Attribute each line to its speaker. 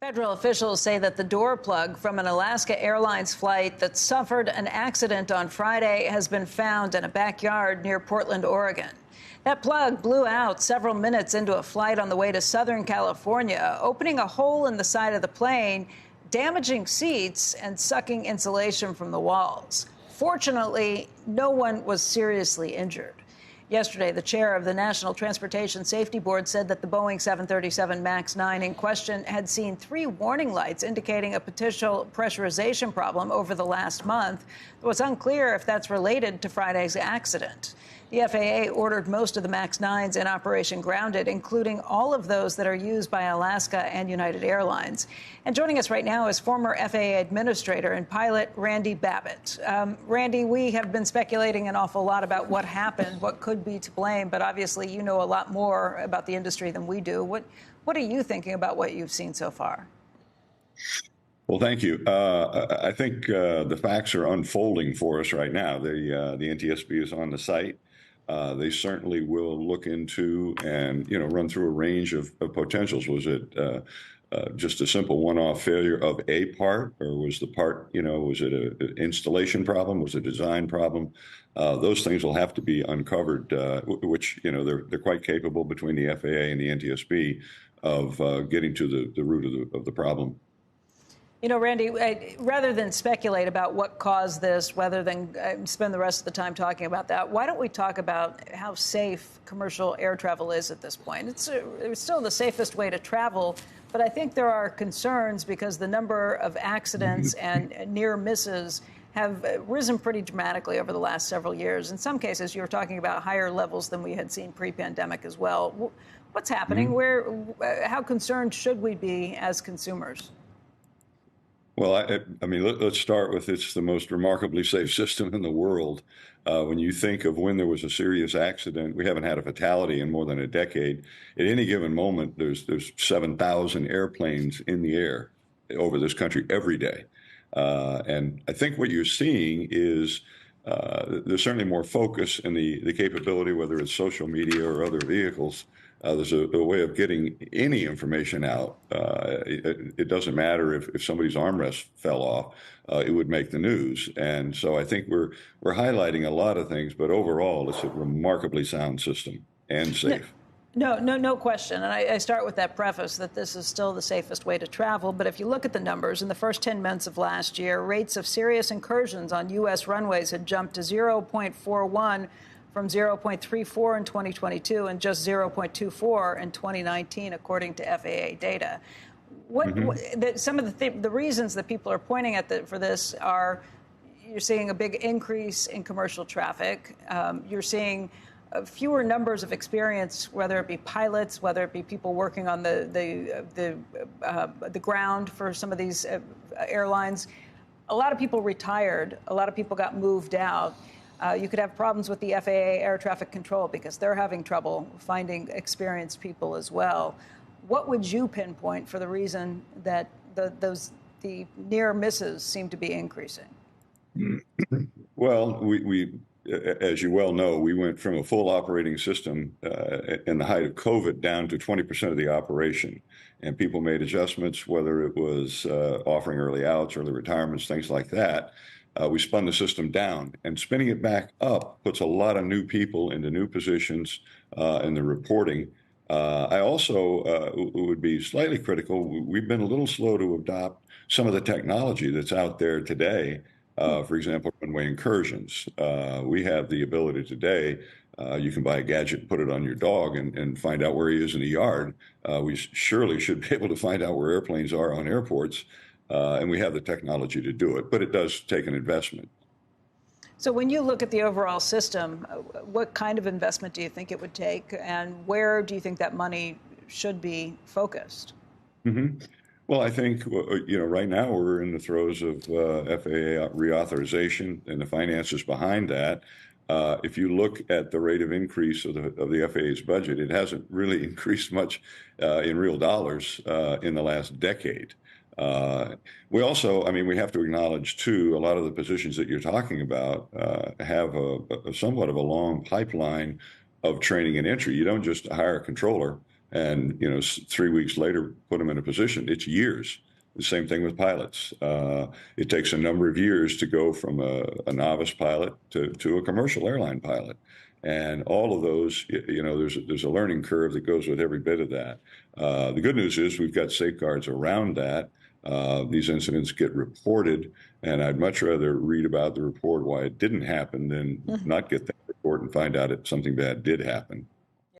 Speaker 1: Federal officials say that the door plug from an Alaska Airlines flight that suffered an accident on Friday has been found in a backyard near Portland, Oregon. That plug blew out several minutes into a flight on the way to Southern California, opening a hole in the side of the plane, damaging seats and sucking insulation from the walls. Fortunately, no one was seriously injured. Yesterday, the chair of the National Transportation Safety Board said that the Boeing 737 MAX 9 in question had seen 3 warning lights indicating a potential pressurization problem over the last month. It was unclear if that's related to Friday's accident. The FAA ordered most of the MAX 9s in operation grounded, including all of those that are used by Alaska and United Airlines. And joining us right now is former FAA Administrator and pilot Randy Babbitt. Randy, we have been speculating an awful lot about what happened, what could be to blame, but obviously you know a lot more about the industry than we do. What are you thinking about what you've seen so far?
Speaker 2: Well, thank you. I think the facts are unfolding for us right now. The NTSB is on the site. They certainly will look into and, run through a range of potentials. Was it just a simple one-off failure of a part, or was the part, was it an installation problem? Was it a design problem? Those things will have to be uncovered, which, they're quite capable between the FAA and the NTSB of getting to the root of the problem.
Speaker 1: Randy, rather than speculate about what caused this, rather than spend the rest of the time talking about that, why don't we talk about how safe commercial air travel is at this point? It's still the safest way to travel, but I think there are concerns because the number of accidents and near misses have risen pretty dramatically over the last several years. In some cases, you're talking about higher levels than we had seen pre-pandemic as well. What's happening? How concerned should we be as consumers?
Speaker 2: Well, let's start with it's the most remarkably safe system in the world. When you think of when there was a serious accident, we haven't had a fatality in more than a decade. At any given moment, there's 7,000 airplanes in the air over this country every day. And I think what you're seeing is there's certainly more focus in the capability, whether it's social media or other vehicles. There's a way of getting any information out. It doesn't matter if somebody's armrest fell off, it would make the news. And so I think we're highlighting a lot of things, but overall, it's a remarkably sound system and safe.
Speaker 1: No question. And I start with that preface that this is still the safest way to travel. But if you look at the numbers, in the first 10 months of last year, rates of serious incursions on U.S. runways had jumped to 0.41 from 0.34 in 2022 and just 0.24 in 2019, according to FAA data. Some of the reasons that people are pointing at for this are you're seeing a big increase in commercial traffic. You're seeing fewer numbers of experience, whether it be pilots, whether it be people working on the ground for some of these airlines. A lot of people retired. A lot of people got moved out. You could have problems with the FAA air traffic control because they're having trouble finding experienced people as well. What would you pinpoint for the reason that the near misses seem to be increasing?
Speaker 2: Well, we as you well know, we went from a full operating system in the height of COVID down to 20% of the operation. And people made adjustments, whether it was offering early outs, early retirements, things like that. We spun the system down, and spinning it back up puts a lot of new people into new positions in the reporting. I also would be slightly critical. We've been a little slow to adopt some of the technology that's out there today. For example, runway incursions. We have the ability today. You can buy a gadget and put it on your dog and find out where he is in the yard. We surely should be able to find out where airplanes are on airports. And we have the technology to do it, but it does take an investment.
Speaker 1: So when you look at the overall system, what kind of investment do you think it would take, and where do you think that money should be focused?
Speaker 2: Well, I think, right now we're in the throes of FAA reauthorization and the finances behind that. If you look at the rate of increase of the FAA's budget, it hasn't really increased much in real dollars in the last decade. We also, we have to acknowledge, too, a lot of the positions that you're talking about have a somewhat of a long pipeline of training and entry. You don't just hire a controller and 3 weeks later put them in a position. It's years. The same thing with pilots. It takes a number of years to go from a novice pilot to a commercial airline pilot. And all of those, there's a learning curve that goes with every bit of that. The good news is we've got safeguards around that. These incidents get reported, and I'd much rather read about the report why it didn't happen than not get that report and find out that something bad did happen.